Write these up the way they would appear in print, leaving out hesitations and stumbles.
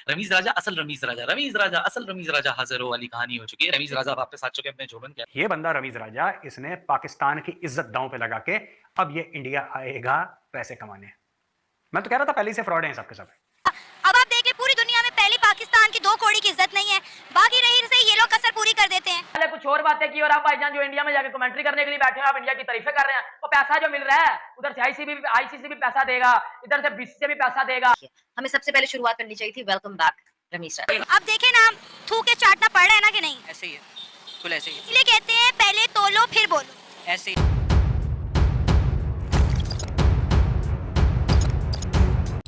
रमीज राजा असल रमीज राजा, रमीज राजा असल रमीज राजा हाजिर हो वाली कहानी हो चुकी है। रमीज राजा वापस आ चुके हैं अपने जोबन के। ये बंदा रमीज राजा, इसने पाकिस्तान की इज्जत दांव पे लगा के अब ये इंडिया आएगा पैसे कमाने। मैं तो कह रहा था पहले ही से फ्रॉड है सबके सब। अब आप देख ले, पूरी दुनिया में पहले पाकिस्तान की 2 कौड़ी की इज्जत नहीं है, बाकी रही से ये लोग कसर पूरी कर देते हैं। पहले कुछ और बातें की और आप भाईजान जो इंडिया में जाके कमेंट्री करने के लिए बैठे हैं, आप इंडिया की तारीफें कर रहे हैं। तो पैसा जो मिल रहा है उधर से आईसीसी भी पैसा देगा, इधर से बीसीसी से भी पैसा देगा। हमें सबसे पहले शुरुआत करनी चाहिए थी वेलकम बैक रमीज राजा। अब देखे ना, थूक के चाटना पड़ रहा है ना कि नहीं? ऐसे ही है, बिल्कुल ऐसे ही है। इसलिए कहते हैं पहले तोलो फिर बोलो। ऐसे ही।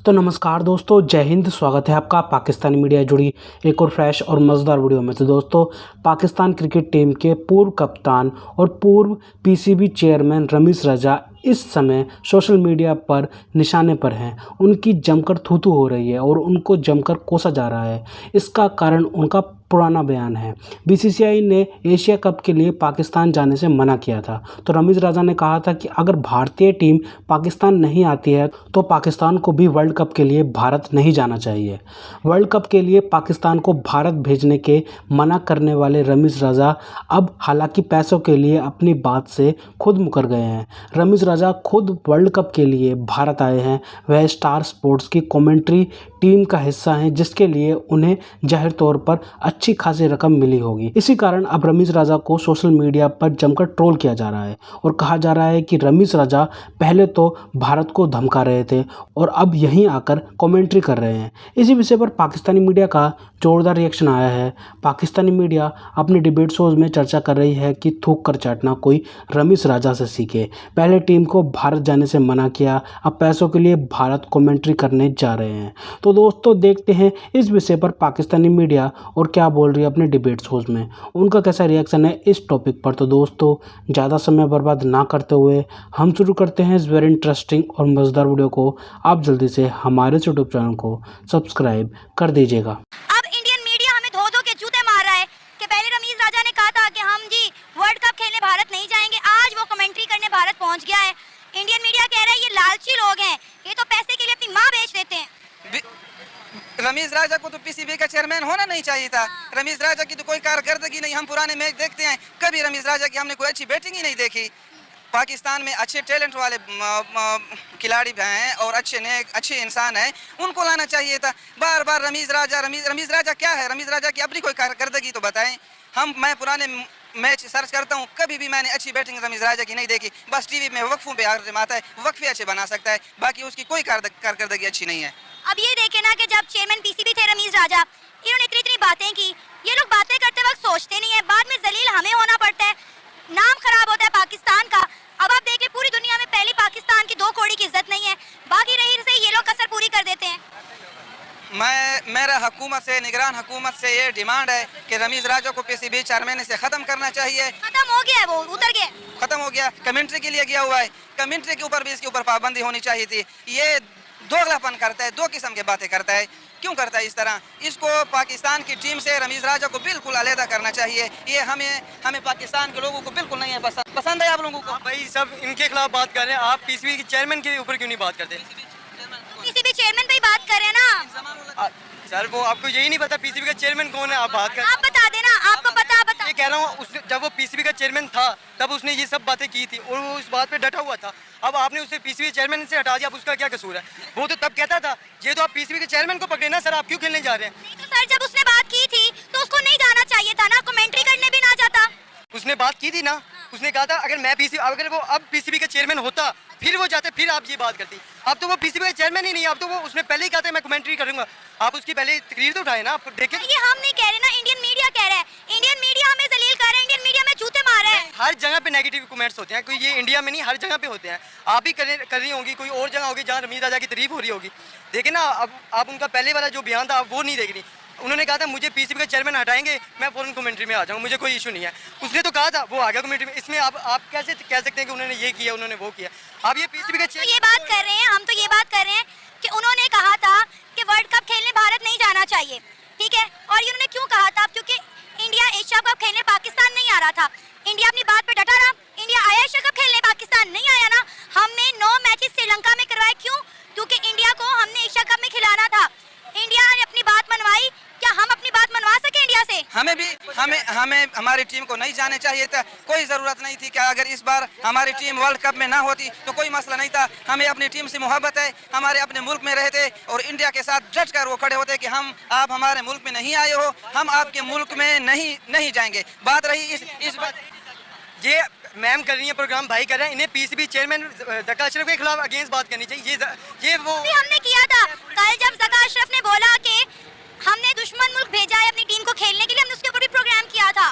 तो नमस्कार दोस्तों, जय हिंद। स्वागत है आपका पाकिस्तानी मीडिया जुड़ी एक और फ्रेश और मज़ेदार वीडियो में। तो दोस्तों, पाकिस्तान क्रिकेट टीम के पूर्व कप्तान और पूर्व पीसीबी चेयरमैन रमीज राजा इस समय सोशल मीडिया पर निशाने पर हैं। उनकी जमकर थू-थू हो रही है और उनको जमकर कोसा जा रहा है। इसका कारण उनका पुराना बयान है। बीसीसीआई ने एशिया कप के लिए पाकिस्तान जाने से मना किया था। तो रमीज राजा ने कहा था कि अगर भारतीय टीम पाकिस्तान नहीं आती है तो पाकिस्तान को भी वर्ल्ड कप के लिए भारत नहीं जाना चाहिए। वर्ल्ड कप के लिए पाकिस्तान को भारत भेजने के मना करने वाले रमीज राजा अब हालांकि पैसों के लिए अपनी बात से खुद मुकर गए हैं। रमीज राजा खुद वर्ल्ड कप के लिए भारत आए हैं। वह स्टार स्पोर्ट्स की कमेंट्री टीम का हिस्सा हैं, जिसके लिए उन्हें जाहिर तौर पर अच्छी खासी रकम मिली होगी। इसी कारण अब रमीज राजा को सोशल मीडिया पर जमकर ट्रोल किया जा रहा है और कहा जा रहा है कि रमीज राजा पहले तो भारत को धमका रहे थे और अब यहीं आकर कमेंट्री कर रहे हैं। इसी विषय पर पाकिस्तानी मीडिया का जोरदार रिएक्शन आया है। पाकिस्तानी मीडिया अपने डिबेट शोज में चर्चा कर रही है कि थूक कर चाटना कोई रमीज राजा से सीखे। पहले टीम को भारत जाने से मना किया, अब पैसों के लिए भारत कमेंट्री करने जा रहे हैं। तो दोस्तों, देखते हैं इस विषय पर पाकिस्तानी मीडिया और क्या बोल रही है अपने डिबेट शोज में, उनका कैसा रिएक्शन है इस टॉपिक पर। तो दोस्तों, ज़्यादा समय बर्बाद ना करते हुए हम शुरू करते हैं इस वेरी इंटरेस्टिंग और मज़ेदार वीडियो को। आप जल्दी से हमारे यूट्यूब चैनल को सब्सक्राइब कर दीजिएगा। अब इंडियन मीडिया हमें धो के जूते मार रहा है कि पहले रमीज राजा ने कहा था कि हम जी वर्ल्ड कप खेलने भारत नहीं जाएंगे, आज वो कमेंट्री करने भारत पहुंच गया है। इंडियन मीडिया कह रहा है ये लालची लोग हैं, ये तो पैसे के लिए अपनी माँ बेच देते हैं। रमीज राजा को तो पीसीबी का चेयरमैन होना नहीं चाहिए था। रमीज राजा की तो कोई कारकर्दगी नहीं। हम पुराने मैच देखते हैं, कभी रमीज राजा की हमने कोई अच्छी बैटिंग ही नहीं देखी। पाकिस्तान में अच्छे टैलेंट वाले खिलाड़ी हैं और अच्छे इंसान हैं, उनको लाना चाहिए था। बार बार रमीज राजा क्या है? रमीज राजा की अपनी कोई कारकर्दगी तो बताएं। मैं पुराने मैच सर्च करता हूँ, कभी भी मैंने अच्छी बैटिंग रमीज राजा की नहीं देखी। बस टीवी में वक्फों पे आजमाता है, वक्फे अच्छे बना सकता है, बाकी उसकी कोई कारकर्दगी अच्छी नहीं है। अब ये देखे ना कि जब चेयरमैन पीसीबी थे रमीज राजा, इन्होंने इतनी बातें की। ये लोग बातें करते वक्त सोचते नहीं है, बाद में जलील हमें होना पड़ता है, नाम खराब होता है पाकिस्तान का। अब आप देख ले, पूरी दुनिया में पहले पाकिस्तान की 2 कौड़ी की इज्जत नहीं है, बाकी रही से ये लोग कसर पूरी कर देते हैं। मेरा हुकूमत से, निगरान हुकूमत से ये डिमांड है कि रमीज राजा को पीसीबी चेयरमैन से ख़त्म करना चाहिए। खत्म हो गया है, वो उतर गया, ख़त्म हो गया। कमेंट्री के लिए गया हुआ है, कमेंट्री के ऊपर भी इसके ऊपर पाबंदी होनी चाहिए थी। ये दोगलापन करता है, 2 किस्म के बातें करता है। क्यों करता है इस तरह? इसको पाकिस्तान की टीम से रमीज राजा को बिल्कुल अलहदा करना चाहिए। ये हमें पाकिस्तान के लोगों को बिल्कुल नहीं है पसंद है। आप लोगों को भाई सब इनके खिलाफ बात कर रहे हैं, आप पीसीबी के चेयरमैन के ऊपर क्यों नहीं बात करते? पीसीबी चेयरमैन पे ही बात कर रहे हैं ना सर, वो आपको यही नहीं पता पीसीबी का चेयरमैन कौन है? आप बात कर, आप बता देना, आपको पता बता। ये कह रहा हूँ, जब वो पीसीबी का चेयरमैन था तब उसने ये सब बातें की थी और वो इस बात पे डटा हुआ था। अब आपने उसे पीसीबी चेयरमैन से हटा दिया, अब उसका क्या कसूर है? वो तो तब कहता था ये तो आप पीसीबी के चेयरमैन को पकड़े ना सर, आप क्यों खेलने जा रहे हैं? नहीं तो सर, जब उसने बात की थी तो उसको नहीं जाना चाहिए था ना, कमेंट्री करने भी ना जाता। उसने बात की थी ना, उसने कहा था अगर वो अब पीसीबी का चेयरमैन होता फिर वो जाते, फिर आप ये बात करती। अब तो वो पीसीबी का चेयरमैन ही नहीं, अब तो वो उसने पहले ही कहा था मैं कमेंट्री करूंगा। आप उसकी पहले तकरीर तो उठाए ना, आप देखें। ये हम नहीं कह रहे ना, इंडियन मीडिया कह रहा है। इंडियन मीडिया हमें जलील कर रहा है, इंडियन मीडिया में जूते मार रहा है। हर जगह पे नेगेटिव कमेंट्स होते हैं, कोई ये इंडिया में नहीं, हर जगह पे होते हैं। आप भी कर रही होंगी, कोई और जगह होगी जहाँ रमीज राजा की तारीफ हो रही होगी। देखे ना, अब आप उनका पहले वाला जो बयान था आप वो नहीं देख रही। उन्होंने कहा था मुझे पीसीबी का चेयरमैन हटाएंगे मैं फौरन कमेंट्री में आ जाऊँ, मुझे कोई इशू नहीं है। उसने तो कहा था, वो आ गया कमेंट्री में। इसमें आप कैसे कह सकते हैं कि उन्होंने ये किया, उन्होंने वो किया? आप ये पीसीबी का ये बात कर रहे हैं, हम तो ये बात कर रहे हैं कि उन्होंने कहा था कि वर्ल्ड कप खेलने भारत नहीं जाना चाहिए, ठीक है। और इन्होंने क्यों कहा था? क्योंकि इंडिया एशिया कप खेलने पाकिस्तान नहीं आ रहा था। इंडिया अपनी बात पे डटा रहा। इंडिया आया एशिया कप खेलने, पाकिस्तान नहीं आया ना। हमने 9 मैचेस श्रीलंका में करवाए, क्यों? क्योंकि इंडिया को हमने एशिया कप में खिलाना था। इंडिया ने अपनी बात मनवा हमें हमारी टीम को नहीं जाने चाहिए था, कोई ज़रूरत नहीं थी कि अगर इस बार हमारी टीम वर्ल्ड कप में ना होती तो कोई मसला नहीं था। हमें अपनी टीम से मोहब्बत है, हमारे अपने मुल्क में रहते और इंडिया के साथ डट कर वो खड़े होते कि हम आप हमारे मुल्क में नहीं आए हो, हम आपके मुल्क में नहीं जाएंगे। बात रही इस बात, ये मैम कर रही है, प्रोग्राम भाई कर रहे हैं, इन्हें पीसीबी चेयरमैन ज़का अशरफ के खिलाफ अगेंस्ट बात करनी चाहिए। ये वो भी हमने किया था कल जब ज़का अशरफ ने बोला कि हमने दुश्मन मुल्क भेजा है अपनी टीम को खेलने के लिए, हमने उसके ऊपर भी प्रोग्राम किया था।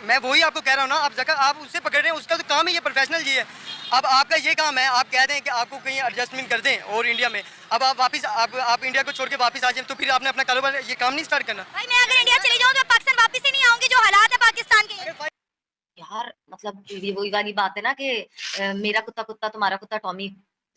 मैं वही आपको कह रहा हूँ ना, आप ज़का आप उससे पकड़ रहे हैं, उसका तो काम है, ये प्रोफेशनल जी है। अब आपका ये काम है, आप कह दें कि आपको कहीं एडजस्टमेंट कर दें और इंडिया में, अब आप वापस आप इंडिया को छोड़ के वापस आ जाए तो फिर आपने अपना कारोबार ये काम नहीं स्टार्ट करना। भाई मैं अगर इंडिया चली जाऊँ तो पाकिस्तान वापस ही नहीं आऊंगी, जो हालात है पाकिस्तान के। यार मतलब ये वही वाली बात है ना कि मेरा कुत्ता कुत्ता तुम्हारा कुत्ता टॉमी,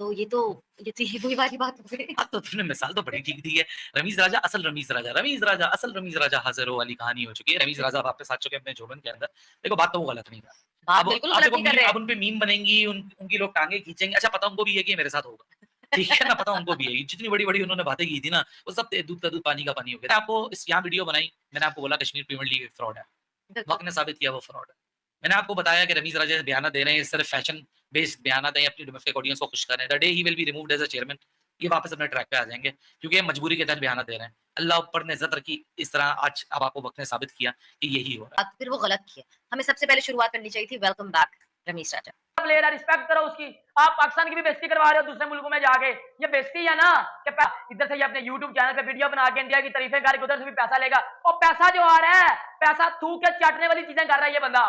तो ये तो वही वाली बात हो गई। हाँ, तो तुमने मिसाल तो बड़ी ठीक दी है। रमीज राजा असल रमीज राजा, रमीज राजा असल रमीज राजा हाजिर वाली कहानी हो चुकी है। रमीज राजा वापस आ चुके हैं अपने जोबन के अंदर। देखो बात तो वो गलत नहीं कर बात अब बिल्कुल गलत नहीं कर रहे अब उन पे मीम बनेंगी, उनकी लोग टांगे खींचेंगे। अच्छा पता उनको भी है कि ये मेरे साथ होगा, ठीक है ना, पता उनको भी है। जितनी बड़ी उन्होंने बातें की थी ना, वो सब दूध का दूध पानी का पानी हो गया। आपको इस यहाँ वीडियो बनाई, मैंने आपको बोला कश्मीर प्रीमियर लीग फ्रॉड है, वक्त ने साबित किया वो फ्रॉड है। मैंने आपको बताया कि रमीज राजा बयान दे रहे हैं, सिर्फ फैशन बेस्ड बयान हैं, अपनी डोमेस्टिक ऑडियंस को खुश कर रहे हैं। The day he will be removed as a chairman, ये वापस अपने ट्रैक पे आ जाएंगे क्योंकि ये मजबूरी के तहत बयान दे रहे हैं। अल्लाह ऊपर ने इज्जत रखी, इस तरह आज अब आपको वक्त ने साबित किया कि यही हो रहा है। फिर वो गलत किया, हमें सबसे पहले शुरुआत करनी चाहिए थी वेलकम बैक रमीज राजा। प्लेयर है, रिस्पेक्ट करो उसकी। आप पाकिस्तान की भी बेइज्जती करवा रहे हो दूसरे मुल्कों में जाके, ये बेइज्जती है ना कि इधर से ये अपने YouTube चैनल पे वीडियो बना के इंडिया की तारीफें करके उधर से भी पैसा लेगा, और पैसा जो आ रहा है पैसा थूक के चाटने वाली चीजें कर रहा है ये बंदा।